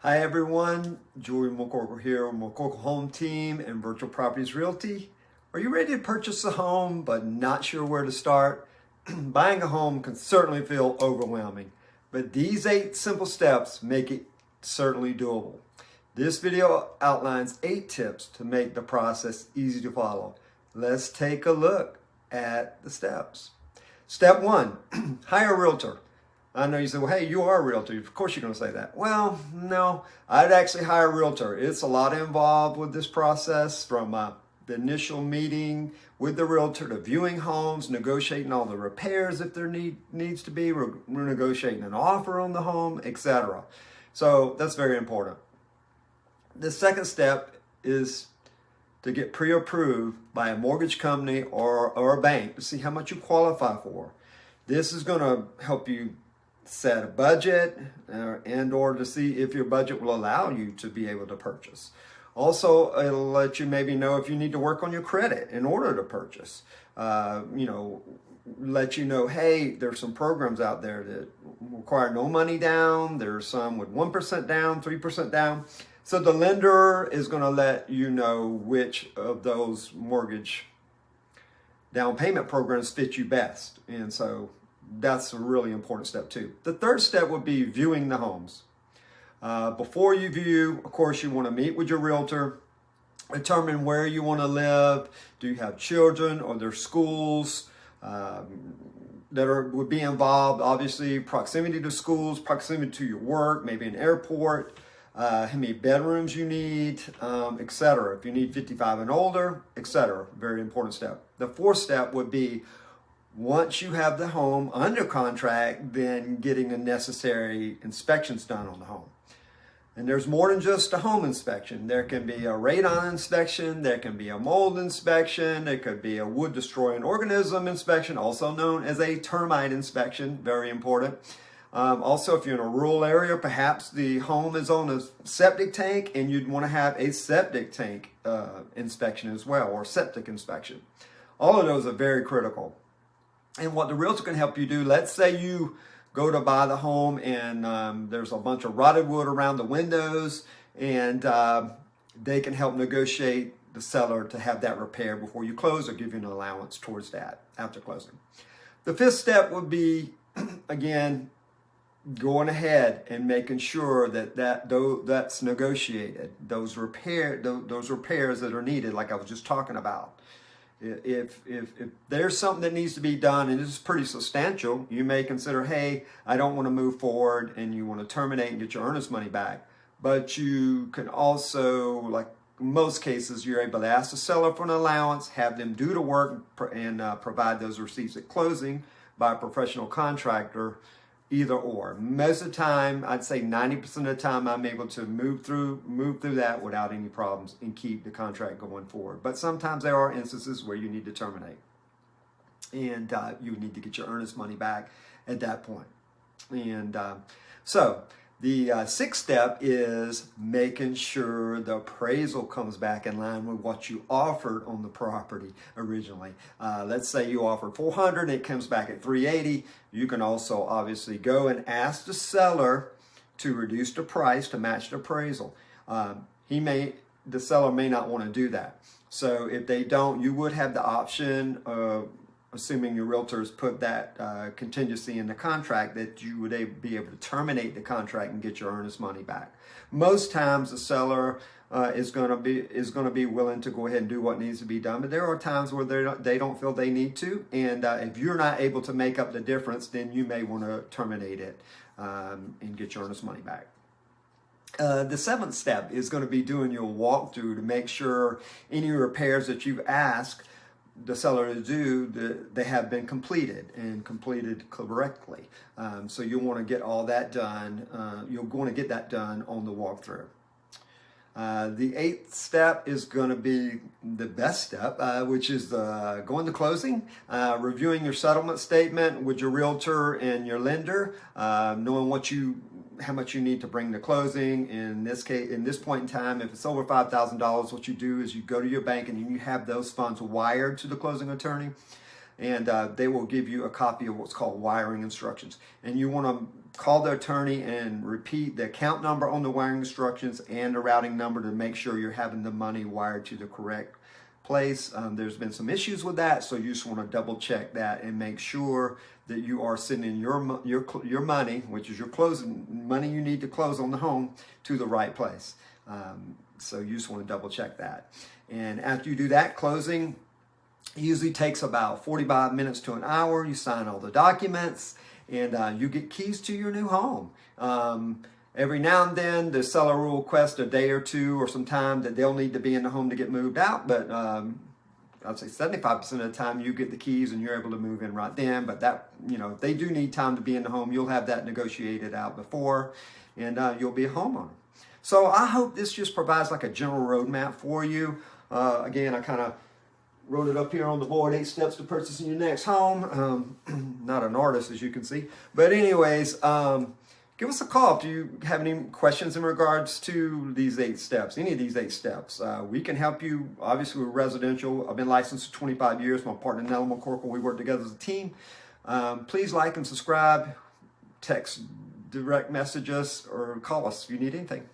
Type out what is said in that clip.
Hi everyone, Joey McCorkle here with McCorkle Home Team and Virtual Properties Realty. Are you ready to purchase a home but not sure where to start? Buying a home can certainly feel overwhelming, but these 8 simple steps make it certainly doable. This video outlines 8 tips to make the process easy to follow. Let's take a look at the steps. Step 1, hire a realtor. I know you say, well, hey, you are a realtor. Of course you're going to say that. Well, no, I'd actually hire a realtor. It's a lot involved with this process, from the initial meeting with the realtor to viewing homes, negotiating all the repairs if there needs to be, negotiating an offer on the home, etc. So that's very important. The second step is to get pre-approved by a mortgage company or a bank to see how much you qualify for. This is going to help you set a budget and or to see if your budget will allow you to be able to purchase. Also, it'll let you maybe know if you need to work on your credit in order to purchase. Let you know, hey, there's some programs out there that require no money down. There's some with 1% down, 3% down. So the lender is going to let you know which of those mortgage down payment programs fit you best. And so that's a really important step too. The third step would be viewing the homes. Before you view, of course, you want to meet with your realtor, determine where you want to live. Do you have children? Or there schools that would be involved? Obviously, proximity to schools, proximity to your work, maybe an airport, how many bedrooms you need, etc. If you need 55 and older, etc. Very important step. The fourth step would be, once you have the home under contract, then getting the necessary inspections done on the home. And there's more than just a home inspection. There can be a radon inspection, there can be a mold inspection, there could be a wood destroying organism inspection, also known as a termite inspection, very important. Also, if you're in a rural area, perhaps the home is on a septic tank and you'd want to have a septic tank inspection as well, or septic inspection. All of those are very critical. And what the realtor can help you do, let's say you go to buy the home and there's a bunch of rotted wood around the windows, and they can help negotiate the seller to have that repaired before you close, or give you an allowance towards that after closing. The fifth step would be, again, going ahead and making sure that's negotiated, those repairs that are needed, like I was just talking about. If there's something that needs to be done and it's pretty substantial, you may consider, hey, I don't want to move forward, and you want to terminate and get your earnest money back. But you can also, like most cases, you're able to ask the seller for an allowance, have them do the work, and provide those receipts at closing by a professional contractor. Either or. Most of the time, I'd say 90% of the time, I'm able to move through that without any problems and keep the contract going forward. But sometimes there are instances where you need to terminate, and you need to get your earnest money back at that point. And so the sixth step is making sure the appraisal comes back in line with what you offered on the property originally. Let's say you offered $400, it comes back at $380. You can also obviously go and ask the seller to reduce the price to match the appraisal. The seller may not want to do that. So if they don't, you would have the option of, assuming your realtors put that contingency in the contract, that you would be able to terminate the contract and get your earnest money back. Most times the seller is going to be willing to go ahead and do what needs to be done, but there are times where they don't feel they need to, and if you're not able to make up the difference, then you may want to terminate it and get your earnest money back. The seventh step is going to be doing your walkthrough to make sure any repairs that you've asked the seller to do, they have been completed and completed correctly. So you'll want to get all that done. You're going to get that done on the walkthrough. The eighth step is going to be the best step, which is going to closing, reviewing your settlement statement with your realtor and your lender, knowing how much you need to bring to closing. In this case, in this point in time, if it's over $5,000, what you do is you go to your bank and you have those funds wired to the closing attorney, and they will give you a copy of what's called wiring instructions. And you want to call the attorney and repeat the account number on the wiring instructions and the routing number to make sure you're having the money wired to the correct place. There's been some issues with that, so you just want to double check that and make sure that you are sending your money, which is your closing money you need to close on the home, to the right place. So you just want to double check that. And after you do that, closing usually takes about 45 minutes to an hour. You sign all the documents, and you get keys to your new home. Every now and then, the seller will request a day or two or some time that they'll need to be in the home to get moved out. But I'd say 75% of the time, you get the keys and you're able to move in right then. But that, if they do need time to be in the home, you'll have that negotiated out before, and you'll be a homeowner. So I hope this just provides like a general roadmap for you. Again, I kind of wrote it up here on the board, 8 steps to purchasing your next home. Not an artist, as you can see. But anyways, give us a call if you have any questions in regards to these 8 steps, any of these 8 steps. We can help you, obviously, with residential. I've been licensed for 25 years. My partner, Nellie McCorkle, we work together as a team. Please like and subscribe, text, direct message us, or call us if you need anything.